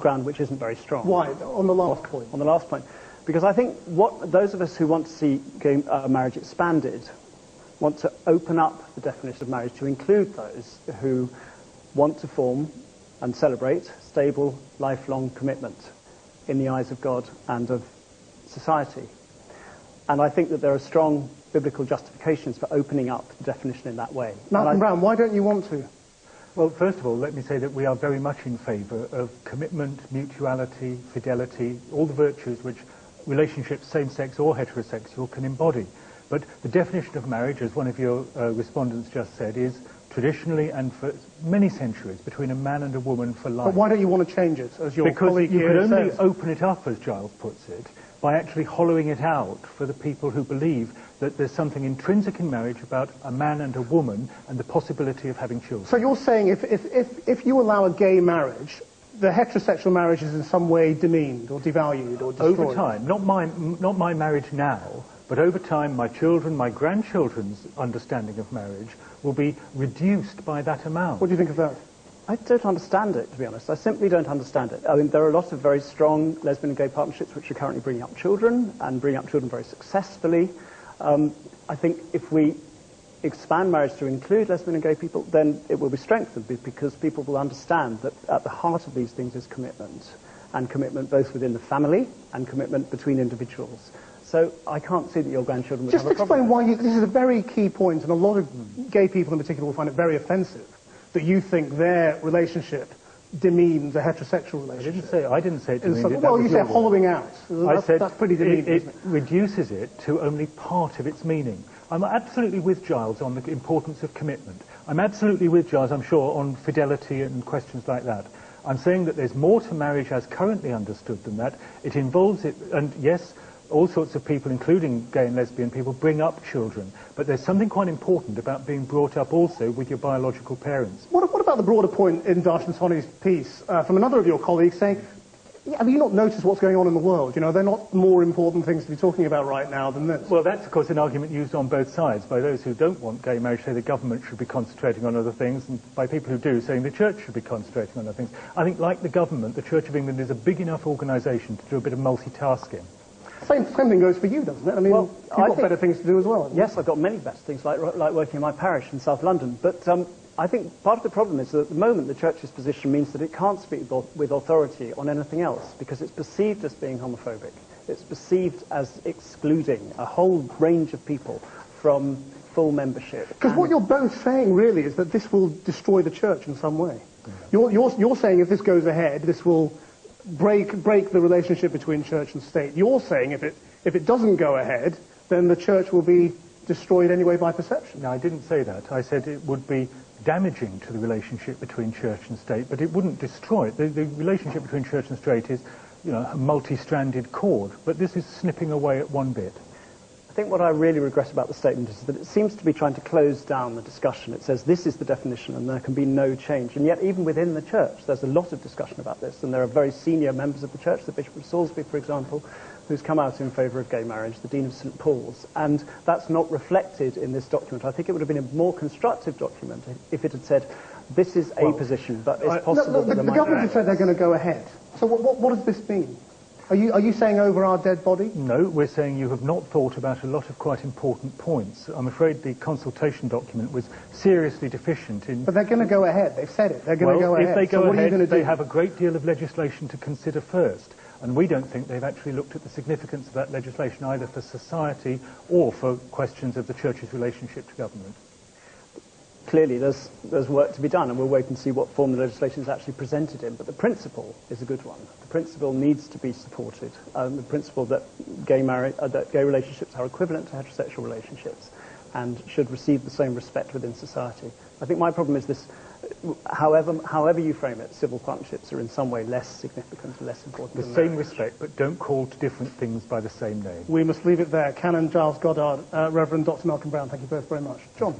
ground which isn't very strong. Why? On the last point. On the last point. Because I think what those of us who want to see marriage expanded want to open up the definition of marriage to include those who want to form and celebrate stable, lifelong commitment in the eyes of God and of society. And I think that there are strong biblical justifications for opening up the definition in that way. Malcolm Brown, why don't you want to? Well, first of all, let me say that we are very much in favour of commitment, mutuality, fidelity, all the virtues which relationships, same-sex or heterosexual, can embody. But the definition of marriage, as one of your respondents just said, is traditionally and for many centuries between a man and a woman for life. But why don't you want to change it, as your colleague here says? Because you could only open it up, as Giles puts it, by actually hollowing it out for the people who believe that there's something intrinsic in marriage about a man and a woman and the possibility of having children. So you're saying if you allow a gay marriage, the heterosexual marriage is in some way demeaned or devalued or destroyed? Over time, not my marriage now, but over time my children, my grandchildren's understanding of marriage will be reduced by that amount. What do you think of that? I don't understand it, to be honest. I simply don't understand it. I mean, there are a lot of very strong lesbian and gay partnerships which are currently bringing up children, and bringing up children very successfully. I think if we expand marriage to include lesbian and gay people, then it will be strengthened, because people will understand that at the heart of these things is commitment, and commitment both within the family and commitment between individuals. So I can't see that your grandchildren would have a problem. Just explain why this is a very key point, and a lot of gay people in particular will find it very offensive that you think their relationship demeans a heterosexual relationship. I didn't say it demeaned. Well, you said hollowing out. That's pretty demeaning, it isn't it? reduces it to only part of its meaning. I'm absolutely with Giles on the importance of commitment. I'm absolutely with Giles, I'm sure, on fidelity and questions like that. I'm saying that there's more to marriage as currently understood than that. It involves it, and yes, all sorts of people, including gay and lesbian people, bring up children. But there's something quite important about being brought up also with your biological parents. What about the broader point in Darshan Soni's piece from another of your colleagues saying, have you not noticed what's going on in the world? You know, they're not more important things to be talking about right now than this. Well, that's, of course, an argument used on both sides. By those who don't want gay marriage, say the government should be concentrating on other things, and by people who do, saying the church should be concentrating on other things. I think, like the government, the Church of England is a big enough organisation to do a bit of multitasking. Same thing goes for you, doesn't it? I mean, well, you've got better things to do as well. Yes, I've got many better things, like working in my parish in South London. But I think part of the problem is that at the moment the Church's position means that it can't speak with authority on anything else, because it's perceived as being homophobic. It's perceived as excluding a whole range of people from full membership. Because what you're both saying, really, is that this will destroy the Church in some way. You're saying if this goes ahead, this will break the relationship between church and state. You're saying if it doesn't go ahead, then the church will be destroyed anyway by perception. No, I didn't say that. I said it would be damaging to the relationship between church and state, but it wouldn't destroy it. The relationship between church and state is, you know, a multi-stranded cord, but this is snipping away at one bit. I think what I really regret about the statement is that it seems to be trying to close down the discussion. It says this is the definition and there can be no change. And yet even within the church there's a lot of discussion about this, and there are very senior members of the church, the Bishop of Salisbury, for example, who's come out in favour of gay marriage, the Dean of St Paul's, and that's not reflected in this document. I think it would have been a more constructive document if it had said this is a position, but it's possible that the government has said they're going to go ahead. So what does this mean? Are you saying over our dead body? No, we're saying you have not thought about a lot of quite important points. I'm afraid the consultation document was seriously deficient in... But they're going to go ahead. They've said it. They're going to go ahead. If they go ahead, they do? have a great deal of legislation to consider first. And we don't think they've actually looked at the significance of that legislation either for society or for questions of the Church's relationship to government. Clearly there's work to be done, and we'll wait and see what form the legislation is actually presented in. But the principle is a good one. The principle needs to be supported. The principle that gay relationships are equivalent to heterosexual relationships and should receive the same respect within society. I think my problem is this, however you frame it, civil partnerships are in some way less significant, less important. The same respect, but don't call to different things by the same name. We must leave it there. Canon Giles Goddard, Reverend Dr. Malcolm Brown, thank you both very much. John.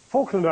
Falkland